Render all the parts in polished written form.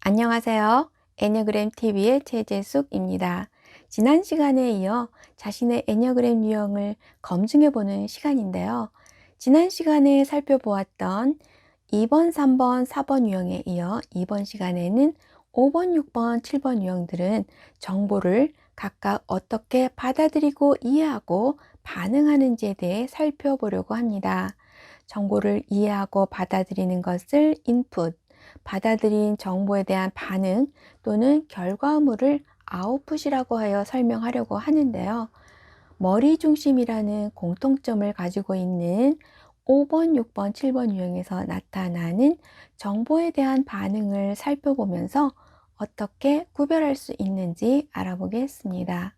안녕하세요. 애니어그램 TV의 최재숙입니다. 지난 시간에 이어 자신의 애니어그램 유형을 검증해보는 시간인데요. 지난 시간에 살펴보았던 2번, 3번, 4번 유형에 이어 이번 시간에는 5번, 6번, 7번 유형들은 정보를 각각 어떻게 받아들이고 이해하고 반응하는지에 대해 살펴보려고 합니다. 정보를 이해하고 받아들이는 것을 인풋, 받아들인 정보에 대한 반응 또는 결과물을 아웃풋이라고 하여 설명하려고 하는데요. 머리 중심이라는 공통점을 가지고 있는 5번, 6번, 7번 유형에서 나타나는 정보에 대한 반응을 살펴보면서 어떻게 구별할 수 있는지 알아보겠습니다.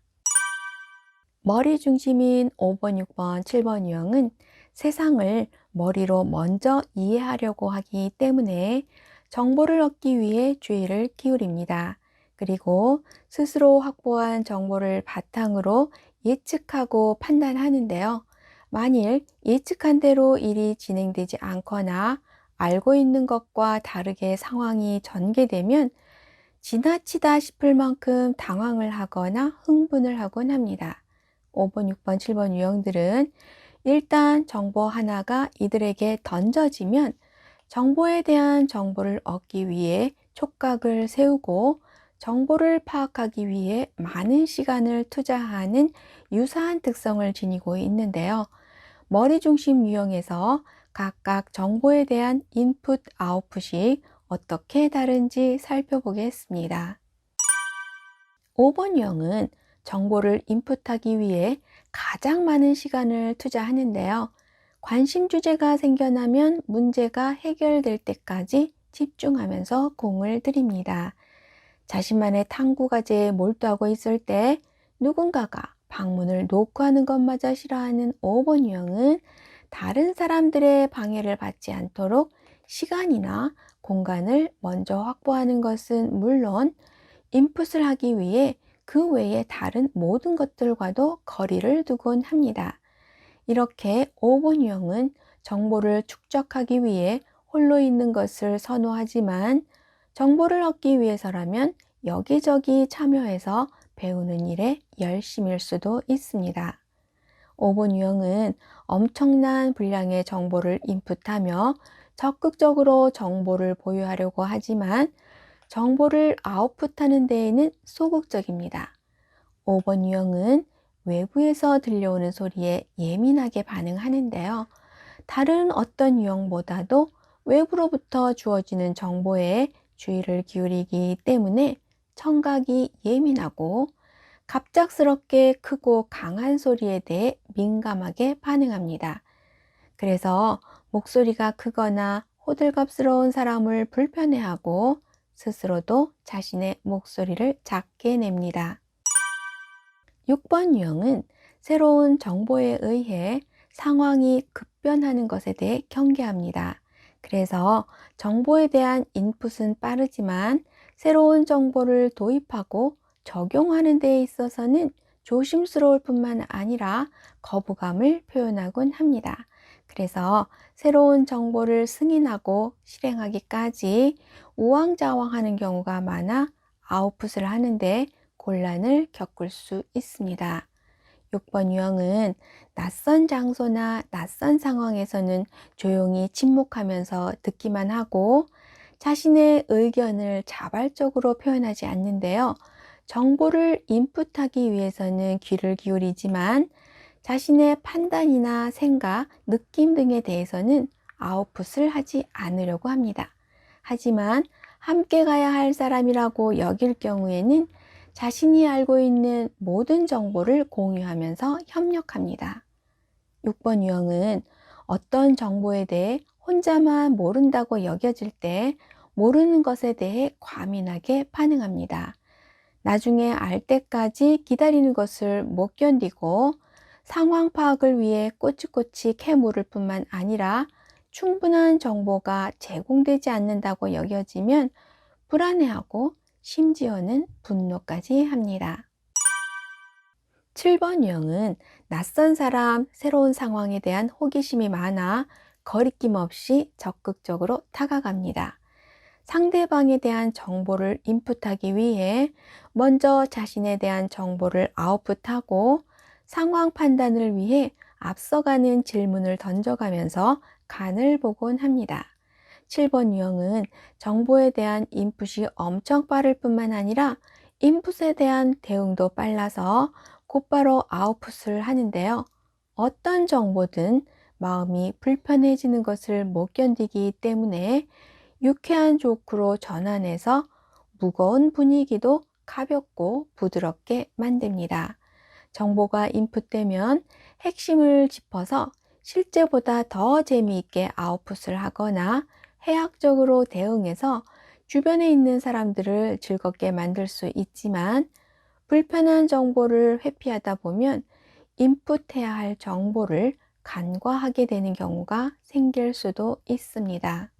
머리 중심인 5번, 6번, 7번 유형은 세상을 머리로 먼저 이해하려고 하기 때문에 정보를 얻기 위해 주의를 기울입니다. 그리고 스스로 확보한 정보를 바탕으로 예측하고 판단하는데요. 만일 예측한 대로 일이 진행되지 않거나 알고 있는 것과 다르게 상황이 전개되면 지나치다 싶을 만큼 당황을 하거나 흥분을 하곤 합니다. 5번, 6번, 7번 유형들은 일단 정보 하나가 이들에게 던져지면 정보에 대한 정보를 얻기 위해 촉각을 세우고 정보를 파악하기 위해 많은 시간을 투자하는 유사한 특성을 지니고 있는데요. 머리 중심 유형에서 각각 정보에 대한 인풋, 아웃풋이 어떻게 다른지 살펴보겠습니다. 5번 유형은 정보를 인풋하기 위해 가장 많은 시간을 투자하는데요. 관심 주제가 생겨나면 문제가 해결될 때까지 집중하면서 공을 들입니다. 자신만의 탐구 과제에 몰두하고 있을 때 누군가가 방문을 노크하는 것마저 싫어하는 5번 유형은 다른 사람들의 방해를 받지 않도록 시간이나 공간을 먼저 확보하는 것은 물론 인풋을 하기 위해 그 외의 다른 모든 것들과도 거리를 두곤 합니다. 이렇게 5번 유형은 정보를 축적하기 위해 홀로 있는 것을 선호하지만 정보를 얻기 위해서라면 여기저기 참여해서 배우는 일에 열심일 수도 있습니다. 5번 유형은 엄청난 분량의 정보를 인풋하며 적극적으로 정보를 보유하려고 하지만 정보를 아웃풋하는 데에는 소극적입니다. 5번 유형은 외부에서 들려오는 소리에 예민하게 반응하는데요. 다른 어떤 유형보다도 외부로부터 주어지는 정보에 주의를 기울이기 때문에 청각이 예민하고 갑작스럽게 크고 강한 소리에 대해 민감하게 반응합니다. 그래서 목소리가 크거나 호들갑스러운 사람을 불편해하고 스스로도 자신의 목소리를 작게 냅니다. 6번 유형은 새로운 정보에 의해 상황이 급변하는 것에 대해 경계합니다. 그래서 정보에 대한 인풋은 빠르지만 새로운 정보를 도입하고 적용하는 데 있어서는 조심스러울 뿐만 아니라 거부감을 표현하곤 합니다. 그래서 새로운 정보를 승인하고 실행하기까지 우왕좌왕하는 경우가 많아 아웃풋을 하는데 곤란을 겪을 수 있습니다. 6번 유형은 낯선 장소나 낯선 상황에서는 조용히 침묵하면서 듣기만 하고 자신의 의견을 자발적으로 표현하지 않는데요. 정보를 인풋하기 위해서는 귀를 기울이지만 자신의 판단이나 생각, 느낌 등에 대해서는 아웃풋을 하지 않으려고 합니다. 하지만 함께 가야 할 사람이라고 여길 경우에는 자신이 알고 있는 모든 정보를 공유하면서 협력합니다. 6번 유형은 어떤 정보에 대해 혼자만 모른다고 여겨질 때 모르는 것에 대해 과민하게 반응합니다. 나중에 알 때까지 기다리는 것을 못 견디고 상황 파악을 위해 꼬치꼬치 캐물을 뿐만 아니라 충분한 정보가 제공되지 않는다고 여겨지면 불안해하고 심지어는 분노까지 합니다. 7번 유형은 낯선 사람, 새로운 상황에 대한 호기심이 많아 거리낌 없이 적극적으로 다가갑니다. 상대방에 대한 정보를 인풋하기 위해 먼저 자신에 대한 정보를 아웃풋하고 상황 판단을 위해 앞서가는 질문을 던져가면서 간을 보곤 합니다. 7번 유형은 정보에 대한 인풋이 엄청 빠를 뿐만 아니라 인풋에 대한 대응도 빨라서 곧바로 아웃풋을 하는데요. 어떤 정보든 마음이 불편해지는 것을 못 견디기 때문에 유쾌한 조크로 전환해서 무거운 분위기도 가볍고 부드럽게 만듭니다. 정보가 인풋되면 핵심을 짚어서 실제보다 더 재미있게 아웃풋을 하거나 해학적으로 대응해서 주변에 있는 사람들을 즐겁게 만들 수 있지만, 불편한 정보를 회피하다 보면 인풋해야 할 정보를 간과하게 되는 경우가 생길 수도 있습니다.